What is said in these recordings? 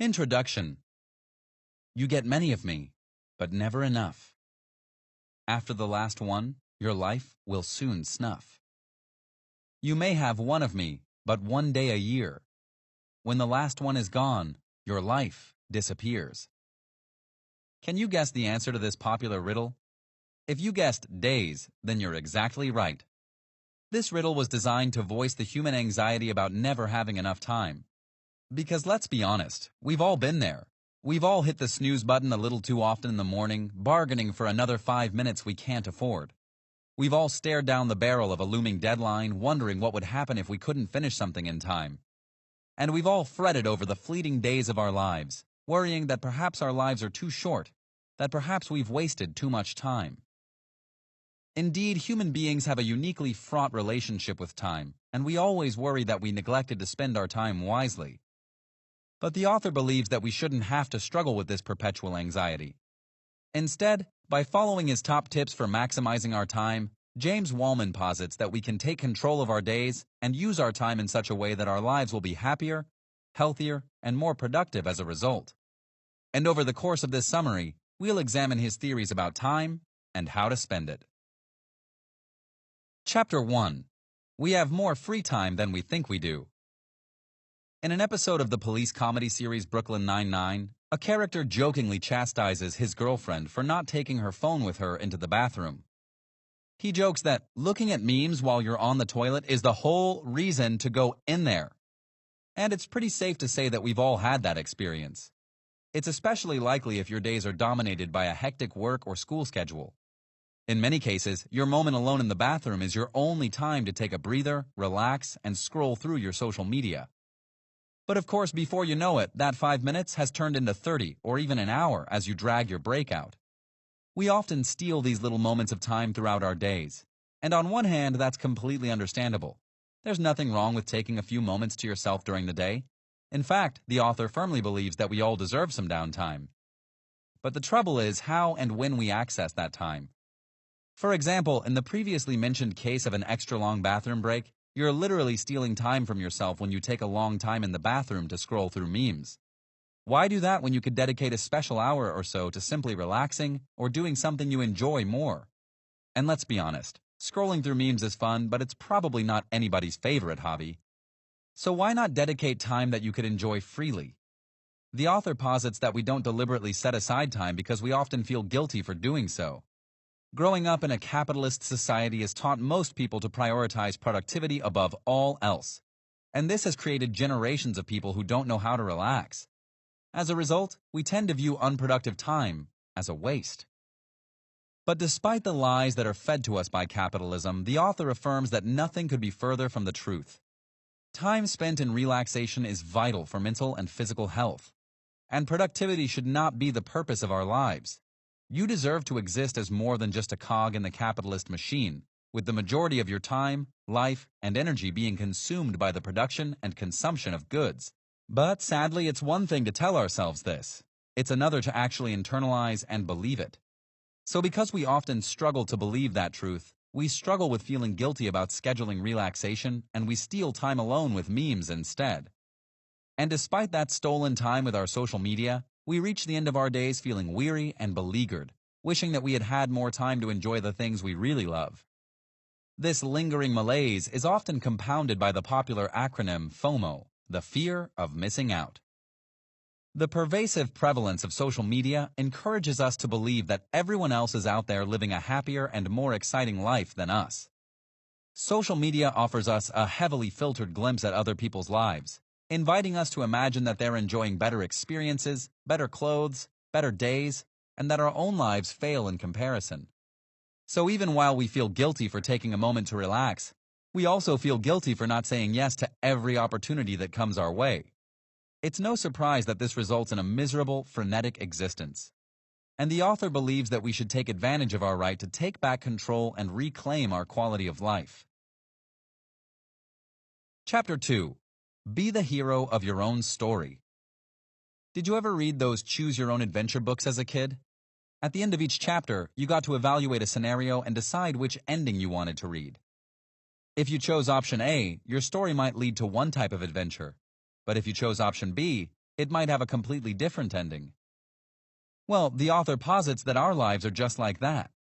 Introduction. You get many of me, but never enough. After the last one, your life will soon snuff. You may have one of me, but one day a year. When the last one is gone, your life disappears. Can you guess the answer to this popular riddle? If you guessed days, then you're exactly right. This riddle was designed to voice the human anxiety about never having enough time. Because let's be honest, we've all been there. We've all hit the snooze button a little too often in the morning, bargaining for another 5 minutes we can't afford. We've all stared down the barrel of a looming deadline, wondering what would happen if we couldn't finish something in time. And we've all fretted over the fleeting days of our lives, worrying that perhaps our lives are too short, that perhaps we've wasted too much time. Indeed, human beings have a uniquely fraught relationship with time, and we always worry that we neglected to spend our time wisely. But the author believes that we shouldn't have to struggle with this perpetual anxiety. Instead, by following his top tips for maximizing our time, James Wallman posits that we can take control of our days and use our time in such a way that our lives will be happier, healthier, and more productive as a result. And over the course of this summary, we'll examine his theories about time and how to spend it. Chapter 1. We have more free time than we think we do. In an episode of the police comedy series Brooklyn Nine-Nine, a character jokingly chastises his girlfriend for not taking her phone with her into the bathroom. He jokes that looking at memes while you're on the toilet is the whole reason to go in there. And it's pretty safe to say that we've all had that experience. It's especially likely if your days are dominated by a hectic work or school schedule. In many cases, your moment alone in the bathroom is your only time to take a breather, relax, and scroll through your social media. But of course, before you know it, that 5 minutes has turned into 30 or even an hour as you drag your break out. We often steal these little moments of time throughout our days. And on one hand, that's completely understandable. There's nothing wrong with taking a few moments to yourself during the day. In fact, the author firmly believes that we all deserve some downtime. But the trouble is how and when we access that time. For example, in the previously mentioned case of an extra-long bathroom break, you're literally stealing time from yourself when you take a long time in the bathroom to scroll through memes. Why do that when you could dedicate a special hour or so to simply relaxing or doing something you enjoy more? And let's be honest, scrolling through memes is fun, but it's probably not anybody's favorite hobby. So why not dedicate time that you could enjoy freely? The author posits that we don't deliberately set aside time because we often feel guilty for doing so. Growing up in a capitalist society has taught most people to prioritize productivity above all else. And this has created generations of people who don't know how to relax. As a result, we tend to view unproductive time as a waste. But despite the lies that are fed to us by capitalism, the author affirms that nothing could be further from the truth. Time spent in relaxation is vital for mental and physical health. And productivity should not be the purpose of our lives. You deserve to exist as more than just a cog in the capitalist machine, with the majority of your time, life, and energy being consumed by the production and consumption of goods. But sadly, it's one thing to tell ourselves this. It's another to actually internalize and believe it. So because we often struggle to believe that truth, we struggle with feeling guilty about scheduling relaxation, and we steal time alone with memes instead. And despite that stolen time with our social media, we reach the end of our days feeling weary and beleaguered, wishing that we had had more time to enjoy the things we really love. This lingering malaise is often compounded by the popular acronym FOMO, the fear of missing out. The pervasive prevalence of social media encourages us to believe that everyone else is out there living a happier and more exciting life than us. Social media offers us a heavily filtered glimpse at other people's lives, inviting us to imagine that they're enjoying better experiences, better clothes, better days, and that our own lives fail in comparison. So even while we feel guilty for taking a moment to relax, we also feel guilty for not saying yes to every opportunity that comes our way. It's no surprise that this results in a miserable, frenetic existence. And the author believes that we should take advantage of our right to take back control and reclaim our quality of life. Chapter 2. Be the hero of your own story. Did you ever read those choose-your-own-adventure books as a kid? At the end of each chapter, you got to evaluate a scenario and decide which ending you wanted to read. If you chose option A, your story might lead to one type of adventure. But if you chose option B, it might have a completely different ending. Well, the author posits that our lives are just like that.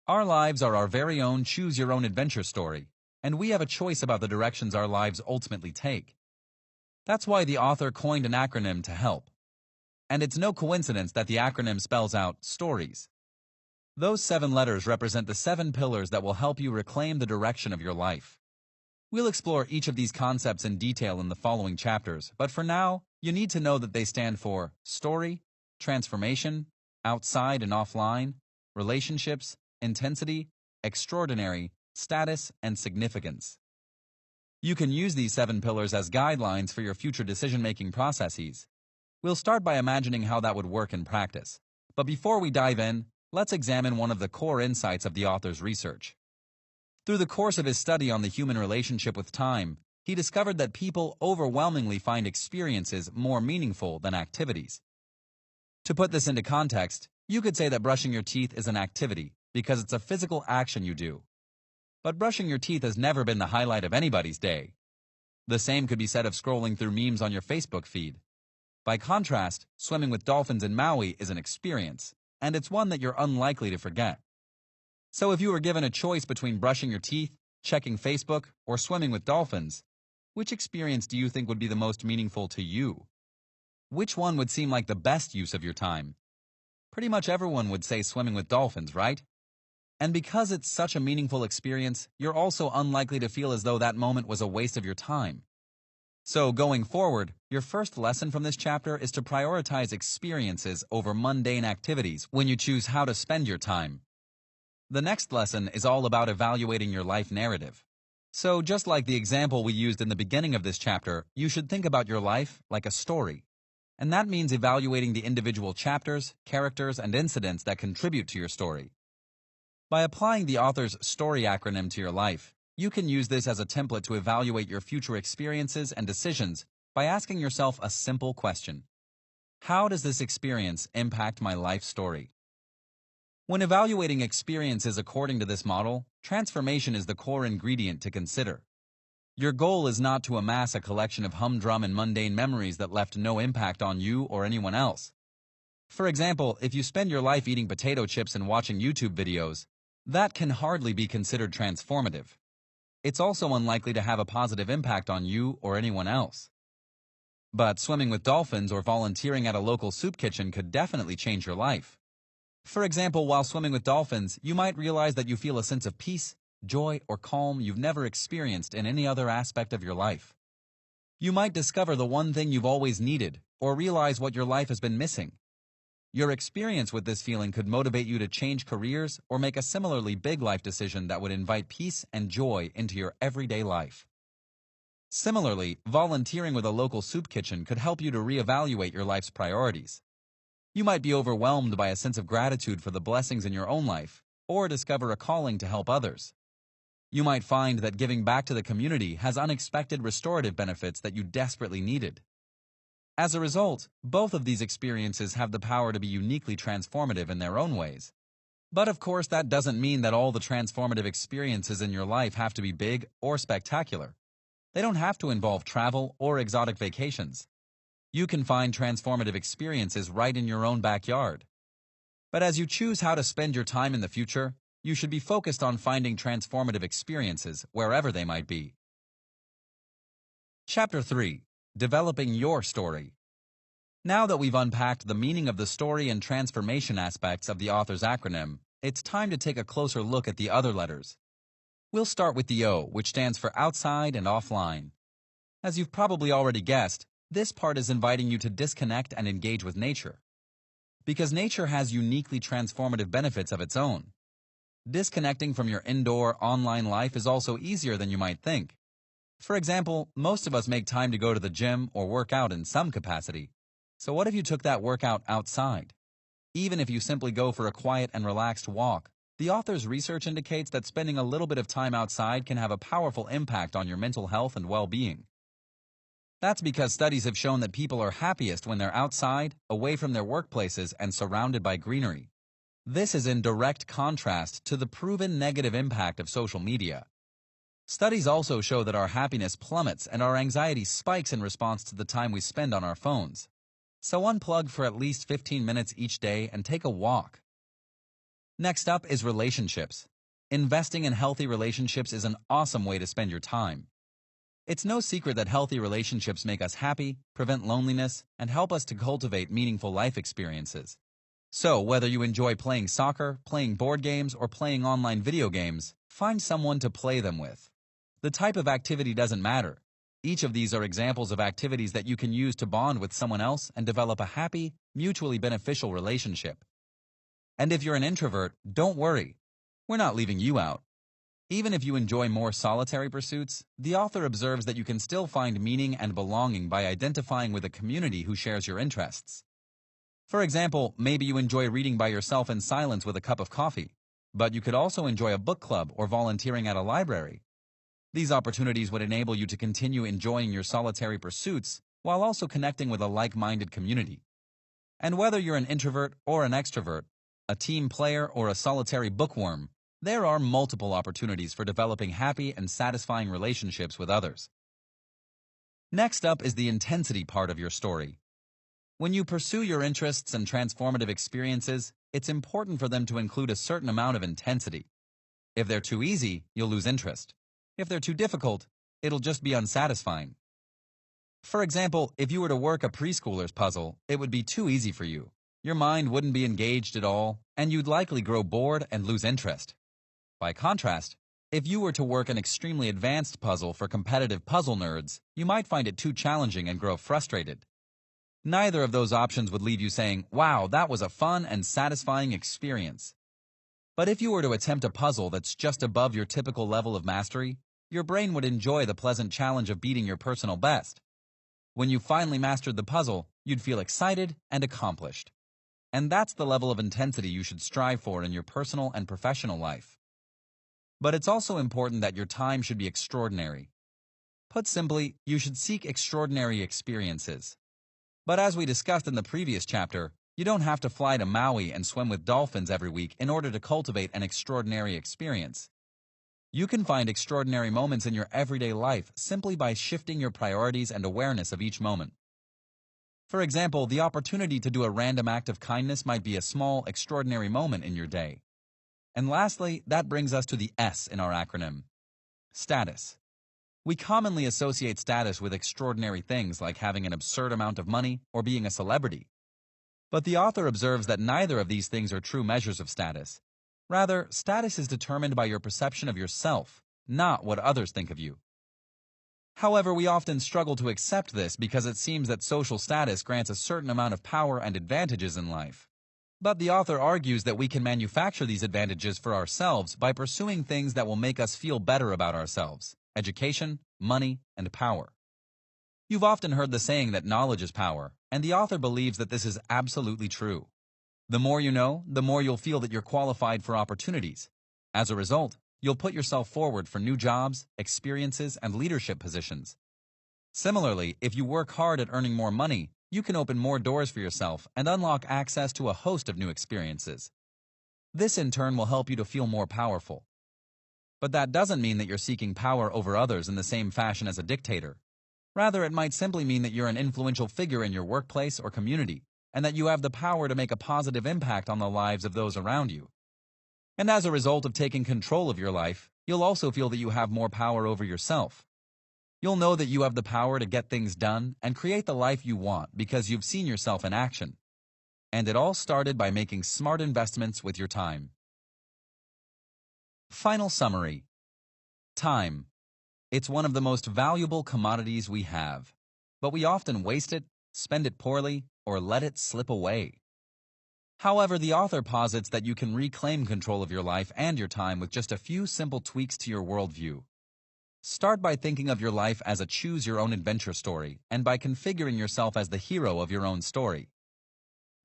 Our lives are our very own choose-your-own-adventure story, and we have a choice about the directions our lives ultimately take. That's why the author coined an acronym to help. And it's no coincidence that the acronym spells out STORIES. Those 7 letters represent the 7 pillars that will help you reclaim the direction of your life. We'll explore each of these concepts in detail in the following chapters, but for now, you need to know that they stand for story, transformation, outside and offline, relationships, intensity, extraordinary, status, and significance. You can use these 7 pillars as guidelines for your future decision-making processes. We'll start by imagining how that would work in practice. But before we dive in, let's examine one of the core insights of the author's research. Through the course of his study on the human relationship with time, he discovered that people overwhelmingly find experiences more meaningful than activities. To put this into context, you could say that brushing your teeth is an activity because it's a physical action you do. But brushing your teeth has never been the highlight of anybody's day. The same could be said of scrolling through memes on your Facebook feed. By contrast, swimming with dolphins in Maui is an experience, and it's one that you're unlikely to forget. So if you were given a choice between brushing your teeth, checking Facebook, or swimming with dolphins, which experience do you think would be the most meaningful to you? Which one would seem like the best use of your time? Pretty much everyone would say swimming with dolphins, right? And because it's such a meaningful experience, you're also unlikely to feel as though that moment was a waste of your time. So going forward, your first lesson from this chapter is to prioritize experiences over mundane activities when you choose how to spend your time. The next lesson is all about evaluating your life narrative. So just like the example we used in the beginning of this chapter, you should think about your life like a story. And that means evaluating the individual chapters, characters, and incidents that contribute to your story. By applying the author's STORY acronym to your life, you can use this as a template to evaluate your future experiences and decisions by asking yourself a simple question. How does this experience impact my life story? When evaluating experiences according to this model, transformation is the core ingredient to consider. Your goal is not to amass a collection of humdrum and mundane memories that left no impact on you or anyone else. For example, if you spend your life eating potato chips and watching YouTube videos, that can hardly be considered transformative. It's also unlikely to have a positive impact on you or anyone else. But swimming with dolphins or volunteering at a local soup kitchen could definitely change your life. For example, while swimming with dolphins, you might realize that you feel a sense of peace, joy, or calm you've never experienced in any other aspect of your life. You might discover the one thing you've always needed, or realize what your life has been missing. Your experience with this feeling could motivate you to change careers or make a similarly big life decision that would invite peace and joy into your everyday life. Similarly, volunteering with a local soup kitchen could help you to reevaluate your life's priorities. You might be overwhelmed by a sense of gratitude for the blessings in your own life, or discover a calling to help others. You might find that giving back to the community has unexpected restorative benefits that you desperately needed. As a result, both of these experiences have the power to be uniquely transformative in their own ways. But of course, that doesn't mean that all the transformative experiences in your life have to be big or spectacular. They don't have to involve travel or exotic vacations. You can find transformative experiences right in your own backyard. But as you choose how to spend your time in the future, you should be focused on finding transformative experiences wherever they might be. Chapter 3. Developing your story. Now that we've unpacked the meaning of the story and transformation aspects of the author's acronym, it's time to take a closer look at the other letters. We'll start with the O, which stands for outside and offline. As you've probably already guessed, this part is inviting you to disconnect and engage with nature. Because nature has uniquely transformative benefits of its own. Disconnecting from your indoor, online life is also easier than you might think. For example, most of us make time to go to the gym or work out in some capacity. So what if you took that workout outside? Even if you simply go for a quiet and relaxed walk, the author's research indicates that spending a little bit of time outside can have a powerful impact on your mental health and well-being. That's because studies have shown that people are happiest when they're outside, away from their workplaces, and surrounded by greenery. This is in direct contrast to the proven negative impact of social media. Studies also show that our happiness plummets and our anxiety spikes in response to the time we spend on our phones. So unplug for at least 15 minutes each day and take a walk. Next up is relationships. Investing in healthy relationships is an awesome way to spend your time. It's no secret that healthy relationships make us happy, prevent loneliness, and help us to cultivate meaningful life experiences. So, whether you enjoy playing soccer, playing board games, or playing online video games, find someone to play them with. The type of activity doesn't matter. Each of these are examples of activities that you can use to bond with someone else and develop a happy, mutually beneficial relationship. And if you're an introvert, don't worry. We're not leaving you out. Even if you enjoy more solitary pursuits, the author observes that you can still find meaning and belonging by identifying with a community who shares your interests. For example, maybe you enjoy reading by yourself in silence with a cup of coffee, but you could also enjoy a book club or volunteering at a library. These opportunities would enable you to continue enjoying your solitary pursuits while also connecting with a like-minded community. And whether you're an introvert or an extrovert, a team player or a solitary bookworm, there are multiple opportunities for developing happy and satisfying relationships with others. Next up is the intensity part of your story. When you pursue your interests and transformative experiences, it's important for them to include a certain amount of intensity. If they're too easy, you'll lose interest. If they're too difficult, it'll just be unsatisfying. For example, if you were to work a preschooler's puzzle, it would be too easy for you. Your mind wouldn't be engaged at all, and you'd likely grow bored and lose interest. By contrast, if you were to work an extremely advanced puzzle for competitive puzzle nerds, you might find it too challenging and grow frustrated. Neither of those options would leave you saying, "Wow, that was a fun and satisfying experience." But if you were to attempt a puzzle that's just above your typical level of mastery, your brain would enjoy the pleasant challenge of beating your personal best. When you finally mastered the puzzle, you'd feel excited and accomplished. And that's the level of intensity you should strive for in your personal and professional life. But it's also important that your time should be extraordinary. Put simply, you should seek extraordinary experiences. But as we discussed in the previous chapter, you don't have to fly to Maui and swim with dolphins every week in order to cultivate an extraordinary experience. You can find extraordinary moments in your everyday life simply by shifting your priorities and awareness of each moment. For example, the opportunity to do a random act of kindness might be a small, extraordinary moment in your day. And lastly, that brings us to the S in our acronym: status. We commonly associate status with extraordinary things like having an absurd amount of money or being a celebrity. But the author observes that neither of these things are true measures of status. Rather, status is determined by your perception of yourself, not what others think of you. However, we often struggle to accept this because it seems that social status grants a certain amount of power and advantages in life. But the author argues that we can manufacture these advantages for ourselves by pursuing things that will make us feel better about ourselves: education, money, and power. You've often heard the saying that knowledge is power, and the author believes that this is absolutely true. The more you know, the more you'll feel that you're qualified for opportunities. As a result, you'll put yourself forward for new jobs, experiences, and leadership positions. Similarly, if you work hard at earning more money, you can open more doors for yourself and unlock access to a host of new experiences. This in turn will help you to feel more powerful. But that doesn't mean that you're seeking power over others in the same fashion as a dictator. Rather, it might simply mean that you're an influential figure in your workplace or community, and that you have the power to make a positive impact on the lives of those around you. And as a result of taking control of your life, you'll also feel that you have more power over yourself. You'll know that you have the power to get things done and create the life you want because you've seen yourself in action. And it all started by making smart investments with your time. Final summary. Time. It's one of the most valuable commodities we have, but we often waste it, spend it poorly, or let it slip away. However, the author posits that you can reclaim control of your life and your time with just a few simple tweaks to your worldview. Start by thinking of your life as a choose-your-own-adventure story and by configuring yourself as the hero of your own story.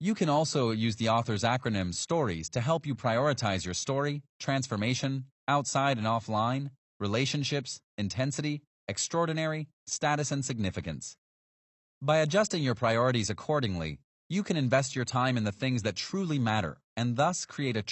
You can also use the author's acronym STORIES to help you prioritize your story, transformation, outside and offline, relationships, intensity, extraordinary, status, and significance. By adjusting your priorities accordingly, you can invest your time in the things that truly matter and thus create a